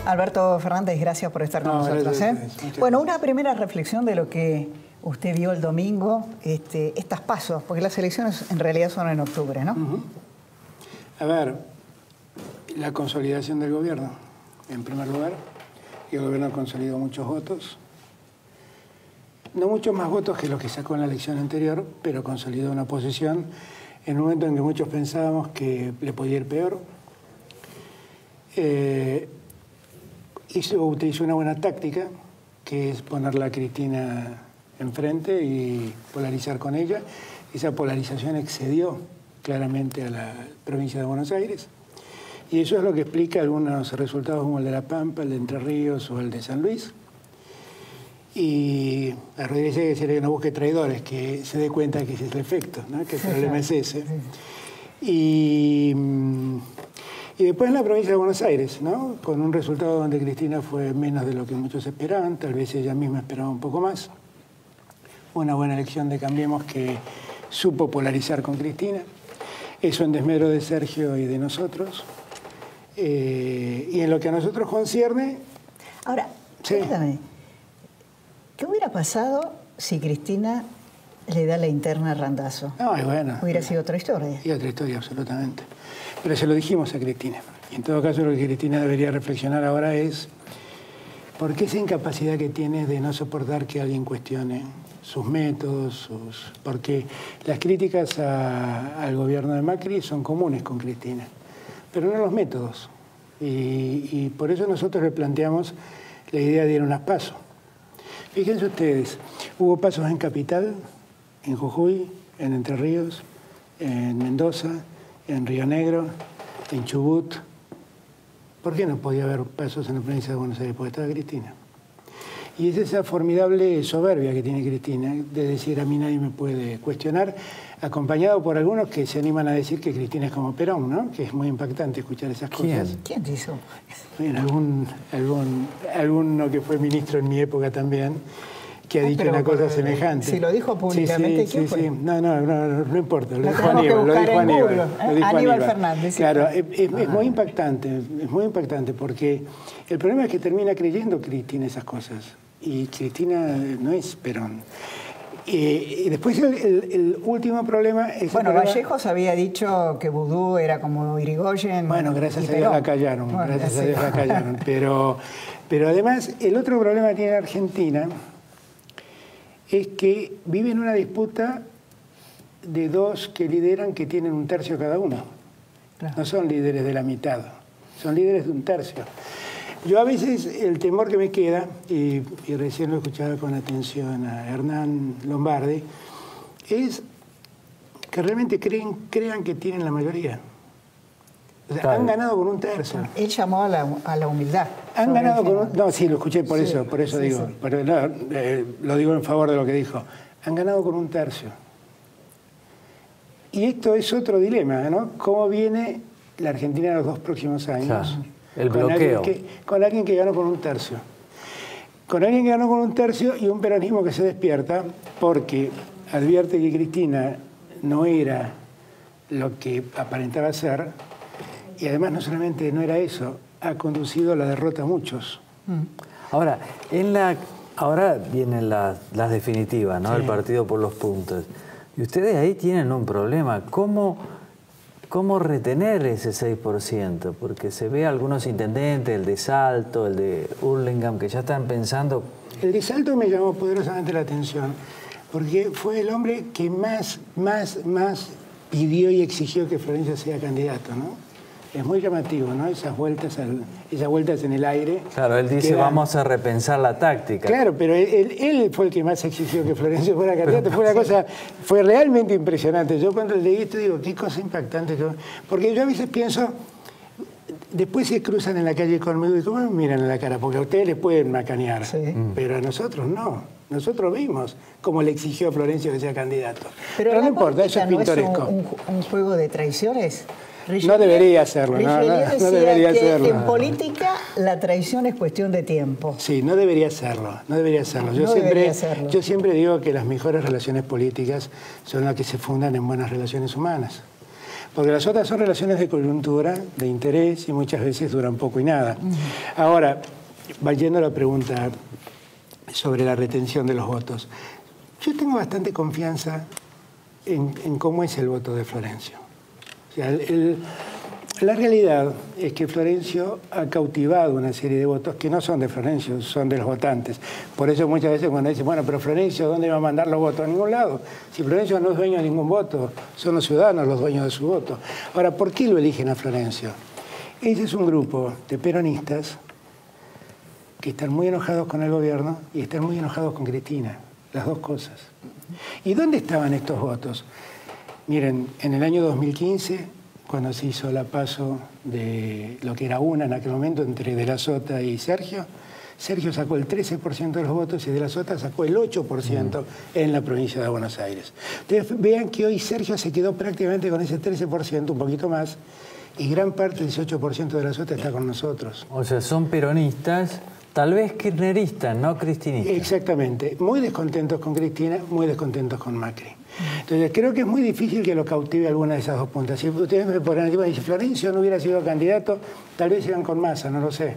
Alberto Fernández, gracias por estar con nosotros. Bueno, una primera reflexión de lo que usted vio el domingo, estas pasos, porque las elecciones en realidad son en octubre, ¿no? A ver, la consolidación del gobierno, en primer lugar, y el gobierno consolidó muchos votos. No muchos más votos que los que sacó en la elección anterior, pero consolidó una posición en un momento en que muchos pensábamos que le podía ir peor. Utilizó una buena táctica, que es ponerla a Cristina enfrente y polarizar con ella. Esa polarización excedió claramente a la provincia de Buenos Aires. Y eso es lo que explica algunos resultados como el de La Pampa, el de Entre Ríos o el de San Luis. Y a Rodríguez hay que decirle que no busque traidores, que se dé cuenta que ese es el efecto, ¿no? Que el problema es ese. Y después en la provincia de Buenos Aires, ¿no? Con un resultado donde Cristina fue menos de lo que muchos esperaban, tal vez ella misma esperaba un poco más. Una buena elección de Cambiemos que supo polarizar con Cristina. Eso en desmedro de Sergio y de nosotros. Y en lo que a nosotros concierne... Ahora, cuéntame, ¿qué hubiera pasado si Cristina le da la interna a Randazzo? No, y bueno. Hubiera sido otra historia. Y otra historia, absolutamente. Pero se lo dijimos a Cristina. Y en todo caso lo que Cristina debería reflexionar ahora es por qué esa incapacidad que tiene de no soportar que alguien cuestione sus métodos, porque las críticas al gobierno de Macri son comunes con Cristina, pero no los métodos. Y por eso nosotros le planteamos la idea de ir a unas pasos. Fíjense ustedes, hubo pasos en Capital, en Jujuy, en Entre Ríos, en Mendoza, en Río Negro, en Chubut. ¿Por qué no podía haber pasos en la provincia de Buenos Aires? Porque estaba Cristina. Y es esa formidable soberbia que tiene Cristina, de decir a mí nadie me puede cuestionar, acompañado por algunos que se animan a decir que Cristina es como Perón, ¿no? Que es muy impactante escuchar esas cosas. ¿Quién hizo? Bueno, alguno que fue ministro en mi época también, que ha dicho una cosa semejante. Si lo dijo públicamente, ¿quién fue? No importa, lo dijo Aníbal. Aníbal Fernández. Claro, es muy impactante porque el problema es que termina creyendo Cristina esas cosas. Y Cristina no es Perón. Y después el último problema es... Bueno, Vallejos había dicho que Vudú era como Irigoyen. Bueno, gracias a Dios la callaron, gracias a Dios la callaron. Pero además, el otro problema que tiene Argentina es que vive en una disputa de dos que lideran que tienen un tercio cada uno. Claro. No son líderes de la mitad, son líderes de un tercio. Yo a veces el temor que me queda, y recién lo escuchaba con atención a Hernán Lombardi, es que realmente crean que tienen la mayoría. O sea, claro. Han ganado con un tercio. Él llamó a la humildad. Han ganado con un... No, sí, lo escuché por eso digo. Sí. Pero, no, lo digo en favor de lo que dijo. Han ganado con un tercio. Y esto es otro dilema, ¿no? ¿Cómo viene la Argentina en los 2 próximos años? Claro. El bloqueo. Con alguien que ganó con un tercio. Con alguien que ganó con un tercio y un peronismo que se despierta porque advierte que Cristina no era lo que aparentaba ser. Y además no solamente no era eso, ha conducido a la derrota a muchos. Ahora, ahora vienen las definitivas, ¿no? Sí. El partido por los puntos. Y ustedes ahí tienen un problema. ¿Cómo retener ese 6%? Porque se ve algunos intendentes, el de Salto, el de Hurlingham, que ya están pensando... El de Salto me llamó poderosamente la atención, porque fue el hombre que más pidió y exigió que Florencio sea candidato, ¿no? Es muy llamativo, ¿no? Esas vueltas en el aire. Claro, él dice, vamos a repensar la táctica. Claro, pero él fue el que más exigió que Florencio fuera candidato. Fue una cosa, fue realmente impresionante. Yo cuando leí esto digo, qué cosa impactante. Porque yo a veces pienso, después se cruzan en la calle conmigo y ¿cómo me miran en la cara? Porque a ustedes les pueden macanear, pero a nosotros no. Nosotros vimos cómo le exigió a Florencio que sea candidato. Pero no importa, eso es pintoresco. ¿No es un juego de traiciones? No debería hacerlo, no debería hacerlo. En política la traición es cuestión de tiempo. Sí, no debería hacerlo, no debería hacerlo. Yo siempre digo que las mejores relaciones políticas son las que se fundan en buenas relaciones humanas. Porque las otras son relaciones de coyuntura, de interés, y muchas veces duran poco y nada. Ahora, yendo a la pregunta sobre la retención de los votos, yo tengo bastante confianza en cómo es el voto de Florencio. O sea, la realidad es que Florencio ha cautivado una serie de votos que no son de Florencio, son de los votantes. Por eso muchas veces cuando dicen, bueno, pero Florencio, ¿dónde va a mandar los votos? A ningún lado. Si Florencio no es dueño de ningún voto, son los ciudadanos los dueños de su voto. Ahora, ¿por qué lo eligen a Florencio? Ese es un grupo de peronistas que están muy enojados con el gobierno y están muy enojados con Cristina, las dos cosas. ¿Y dónde estaban estos votos? Miren, en el año 2015... cuando se hizo la PASO de lo que era UNA en aquel momento entre De la Sota y Sergio, Sergio sacó el 13% de los votos y De la Sota sacó el 8% en la provincia de Buenos Aires. Entonces vean que hoy Sergio se quedó prácticamente con ese 13%, un poquito más, y gran parte del 18% de De la Sota está con nosotros. O sea, son peronistas, tal vez kirchneristas, no cristinistas. Exactamente, muy descontentos con Cristina, muy descontentos con Macri. Entonces creo que es muy difícil que lo cautive alguna de esas dos puntas. Si ustedes me ponen encima y dicen, Florencio no hubiera sido candidato, tal vez iban con Massa, no lo sé.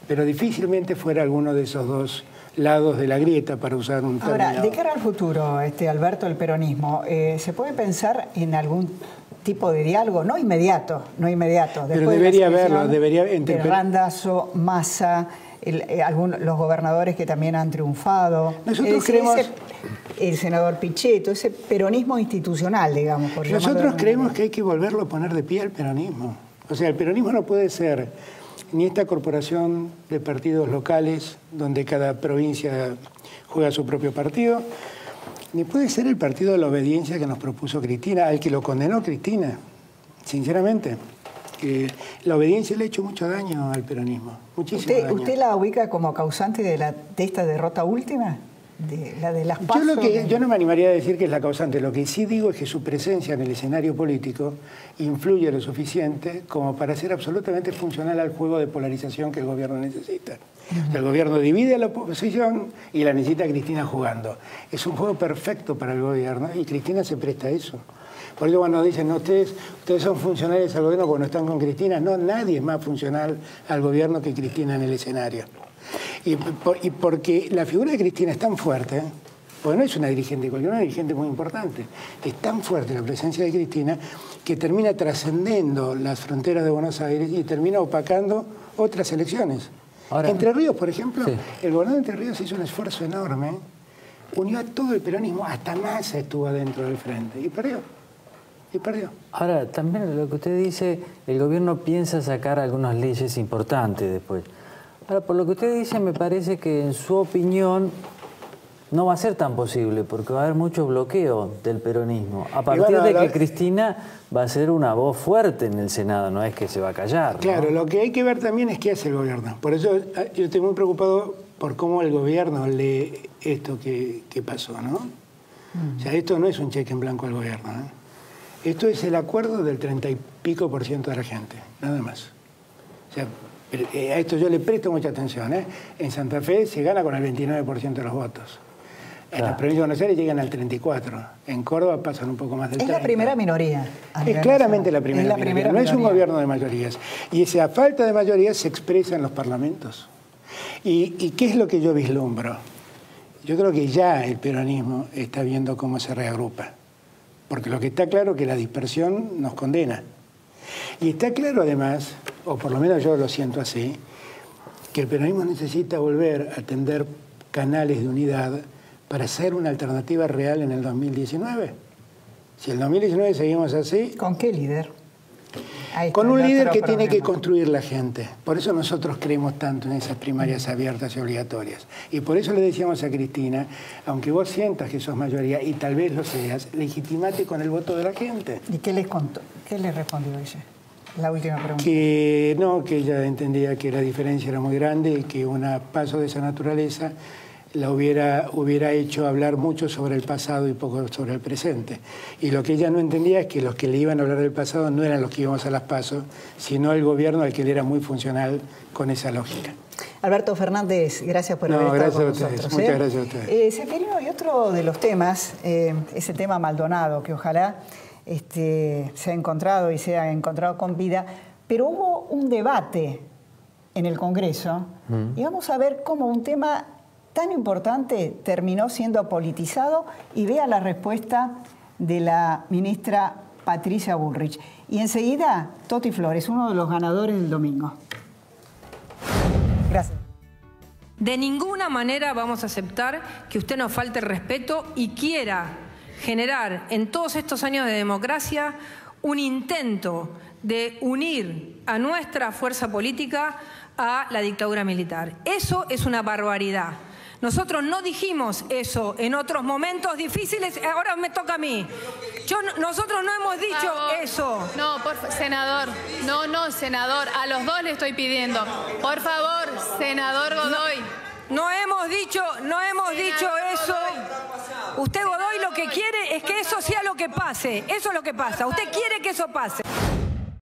Pero difícilmente fuera alguno de esos dos lados de la grieta, para usar un término. Ahora, de cara al futuro, Alberto, el peronismo, ¿se puede pensar en algún tipo de diálogo? No inmediato. Después pero debería haberlo, debería... Randazzo, Massa, los gobernadores que también han triunfado. Nosotros creemos... El senador Pichetto, ese peronismo institucional, digamos. Nosotros creemos que hay que volverlo a poner de pie al peronismo. O sea, el peronismo no puede ser ni esta corporación de partidos locales, donde cada provincia juega su propio partido, ni puede ser el partido de la obediencia que nos propuso Cristina, al que lo condenó Cristina, sinceramente. La obediencia le ha hecho mucho daño al peronismo, muchísimo daño. ¿Usted la ubica como causante de esta derrota última? La de las PASO. Yo no me animaría a decir que es la causante. Lo que sí digo es que su presencia en el escenario político influye lo suficiente como para ser absolutamente funcional al juego de polarización que el gobierno necesita. O sea, el gobierno divide a la oposición y la necesita Cristina jugando. Es un juego perfecto para el gobierno y Cristina se presta a eso. Por eso cuando dicen, no, ustedes son funcionales al gobierno porque no están con Cristina, no, nadie es más funcional al gobierno que Cristina en el escenario. Y porque la figura de Cristina es tan fuerte, porque no es una dirigente cualquiera, una dirigente muy importante, es tan fuerte la presencia de Cristina que termina trascendiendo las fronteras de Buenos Aires y termina opacando otras elecciones. Ahora, Entre Ríos, por ejemplo, sí. El gobernador de Entre Ríos hizo un esfuerzo enorme, unió a todo el peronismo, hasta Massa estuvo adentro del frente y perdió. Ahora, también lo que usted dice, el gobierno piensa sacar algunas leyes importantes después. Ahora, por lo que usted dice, me parece que en su opinión no va a ser tan posible, porque va a haber mucho bloqueo del peronismo. A partir de que Cristina va a ser una voz fuerte en el Senado, no es que se va a callar. Claro, ¿no? Lo que hay que ver también es qué hace el gobierno. Por eso yo estoy muy preocupado por cómo el gobierno lee esto que pasó, ¿no? O sea, esto no es un cheque en blanco al gobierno, ¿eh? Esto es el acuerdo del 30 y pico % de la gente, nada más. O sea, a esto yo le presto mucha atención, ¿eh? En Santa Fe se gana con el 29% de los votos. En la provincia de Buenos Aires llegan al 34%. En Córdoba pasan un poco más del 30%. Es la primera minoría. Es claramente la primera minoría. No es un gobierno de mayorías. Y esa falta de mayorías se expresa en los parlamentos. ¿Y qué es lo que yo vislumbro? Yo creo que ya el peronismo está viendo cómo se reagrupa. Porque lo que está claro es que la dispersión nos condena. Y está claro además, o por lo menos yo lo siento así, que el peronismo necesita volver a tender canales de unidad para ser una alternativa real en el 2019. Si en el 2019 seguimos así... ¿Con qué líder? Con un líder que tiene que construir la gente. Por eso nosotros creemos tanto en esas primarias abiertas y obligatorias. Y por eso le decíamos a Cristina, aunque vos sientas que sos mayoría y tal vez lo seas, legitimate con el voto de la gente. ¿Y qué les contó? ¿Qué les respondió ella? La última pregunta. Que no, que ella entendía que la diferencia era muy grande y que un paso de esa naturaleza la hubiera hecho hablar mucho sobre el pasado y poco sobre el presente. Y lo que ella no entendía es que los que le iban a hablar del pasado no eran los que íbamos a las PASO, sino el gobierno al que le era muy funcional con esa lógica. Alberto Fernández, gracias por haber estado con nosotros. Muchas gracias a ustedes. Seferino, y otro de los temas es el tema Maldonado, que ojalá se ha encontrado y se ha encontrado con vida, pero hubo un debate en el Congreso y vamos a ver cómo un tema tan importante terminó siendo politizado y vea la respuesta de la ministra Patricia Bullrich. Y enseguida, Toti Flores, uno de los ganadores del domingo. Gracias. De ninguna manera vamos a aceptar que usted nos falte el respeto y quiera generar en todos estos años de democracia un intento de unir a nuestra fuerza política a la dictadura militar. Eso es una barbaridad. Nosotros no dijimos eso en otros momentos difíciles, ahora me toca a mí. Nosotros no hemos dicho eso. No, senador, senador, a los dos le estoy pidiendo. Por favor, senador Godoy. No hemos dicho eso. Usted, Godoy, lo que quiere es que eso sea lo que pase. Eso es lo que pasa. Usted quiere que eso pase.